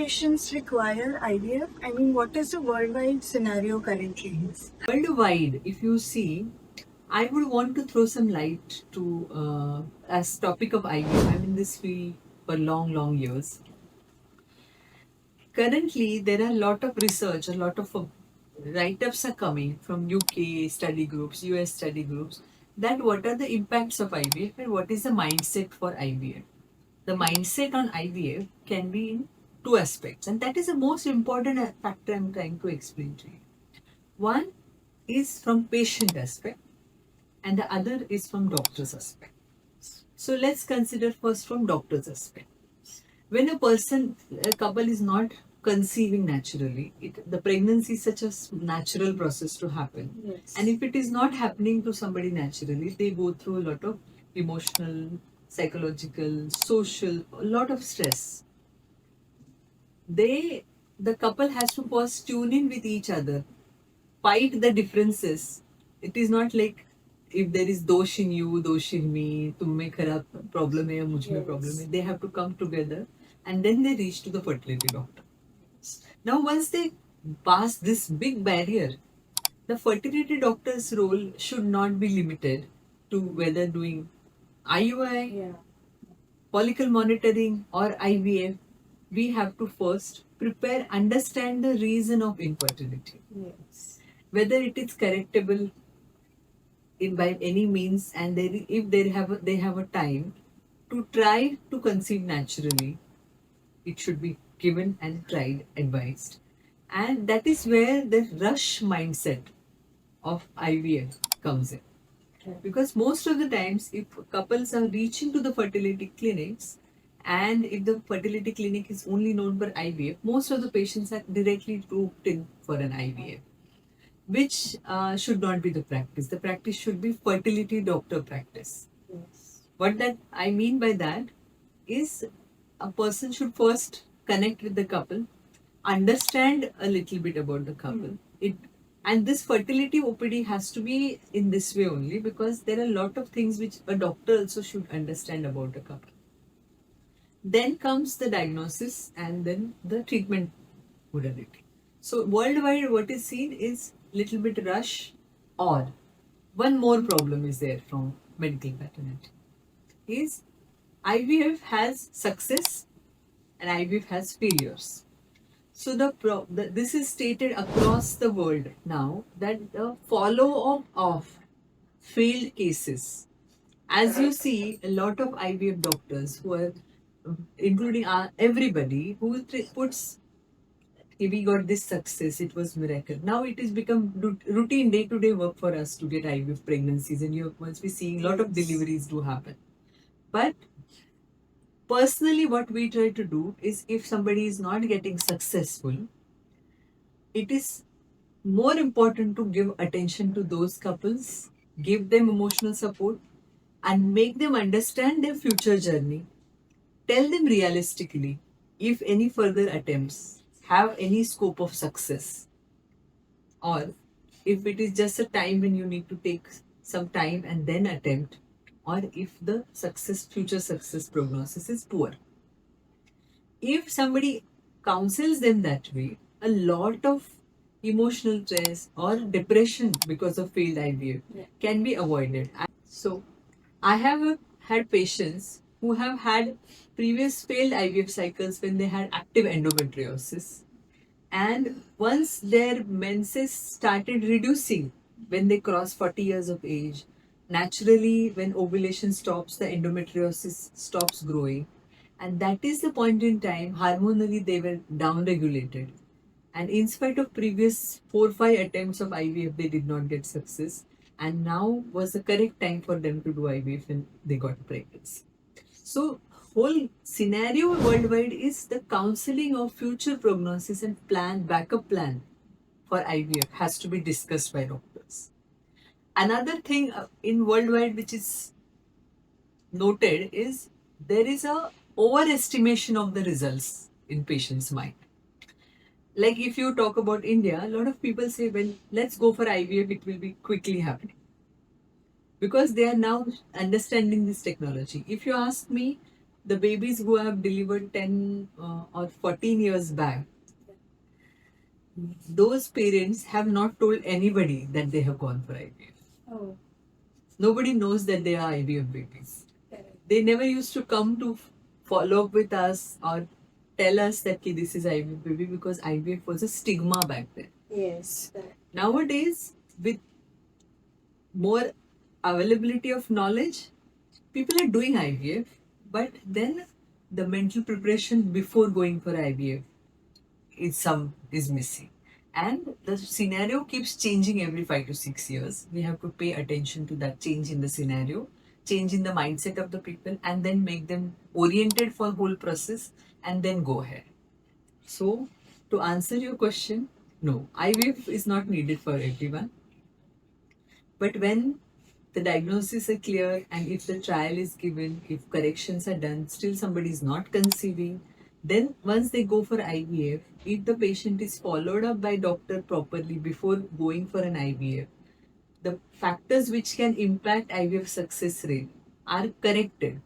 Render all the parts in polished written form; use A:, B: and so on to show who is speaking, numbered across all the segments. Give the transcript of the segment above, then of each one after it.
A: patients require IVF? I mean, what is the worldwide scenario currently?
B: Worldwide, if you see, I would want to throw some light to as topic of IVF. I'm in this field for long years. Currently, there are a lot of research, a lot of write-ups are coming from UK study groups, US study groups, that what are the impacts of IVF and what is the mindset for IVF. The mindset on IVF can be in two aspects, and that is the most important factor I'm trying to explain to you. One is from patient aspect, and the other is from doctor's aspect. So let's consider first from doctor's aspect. When a couple is not conceiving naturally, the pregnancy is such a natural process to happen. Yes. And if it is not happening to somebody naturally, they go through a lot of emotional, psychological, social, a lot of stress. The couple has to first tune in with each other, fight the differences. It is not like if there is dosh in you, dosh in me, तुम में खराब problem है या मुझ में problem है. They have to come together and then they reach to the fertility doctor. Now once they pass this big barrier, the fertility doctor's role should not be limited to whether doing IUI, follicle monitoring or IVF. We have to first prepare, understand the reason of infertility. Yes. Whether it is correctable in by any means, and if they have a time to try to conceive naturally, it should be given and tried, advised. And that is where the rush mindset of IVF comes in. Because most of the times, if couples are reaching to the fertility clinics, and if the fertility clinic is only known for IVF, most of the patients are directly roped in for an IVF, which should not be the practice. The practice should be fertility doctor practice. Yes. What that I mean by that is a person should first connect with the couple, understand a little bit about the couple. It and this fertility OPD has to be in this way only, because there are a lot of things which a doctor also should understand about a couple. Then comes the diagnosis and then the treatment modality. So worldwide, what is seen is little bit rush, or one more problem is there from medical paternity is IVF has success and IVF has failures. So this is stated across the world now, that the follow-up of failed cases, as you see, a lot of IVF doctors who are, including everybody, who puts, we got this success, it was miracle. Now it has become routine day-to-day work for us to get IVF pregnancies, and you must be seeing a lot of deliveries do happen. But personally, what we try to do is, if somebody is not getting successful, it is more important to give attention to those couples, give them emotional support, and make them understand their future journey. Tell them realistically if any further attempts have any scope of success, or if it is just a time when you need to take some time and then attempt, or if the future success prognosis is poor. If somebody counsels them that way, a lot of emotional stress or depression because of failed IVF can be avoided. So, I have had patients who have had previous failed IVF cycles when they had active endometriosis. And once their menses started reducing when they cross 40 years of age, naturally, when ovulation stops, the endometriosis stops growing. And that is the point in time, hormonally, they were downregulated. And in spite of previous 4-5 attempts of IVF, they did not get success. And now was the correct time for them to do IVF, and they got pregnancy. So, whole scenario worldwide is the counseling of future prognosis and backup plan for IVF has to be discussed by doctors. Another thing in worldwide which is noted is there is a overestimation of the results in patients' mind. Like if you talk about India, a lot of people say, well, let's go for IVF, it will be quickly happening. Because they are now understanding this technology. If you ask me, the babies who have delivered 10 or 14 years back, those parents have not told anybody that they have gone for IVF.
A: Oh,
B: Nobody knows that they are IVF babies.
A: correct.
B: They never used to come to follow up with us or tell us that "Ki, this is IVF baby," because IVF was a stigma back then.
A: Yes, correct.
B: Nowadays, with more availability of knowledge, people are doing IVF, but then the mental preparation before going for IVF is missing. And the scenario keeps changing every 5 to 6 years. We have to pay attention to that change in the scenario, change in the mindset of the people, and then make them oriented for whole process and then go ahead. So to answer your question, no, IVF is not needed for everyone. But when the diagnosis are clear and if the trial is given, if corrections are done, still somebody is not conceiving, then once they go for IVF, if the patient is followed up by doctor properly before going for an IVF, the factors which can impact IVF success rate are corrected.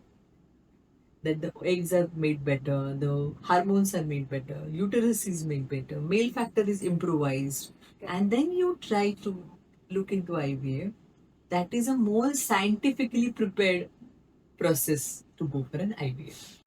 B: That the eggs are made better, the hormones are made better, uterus is made better, male factor is improvised, and then you try to look into IVF. That is a more scientifically prepared process to go for an IVF.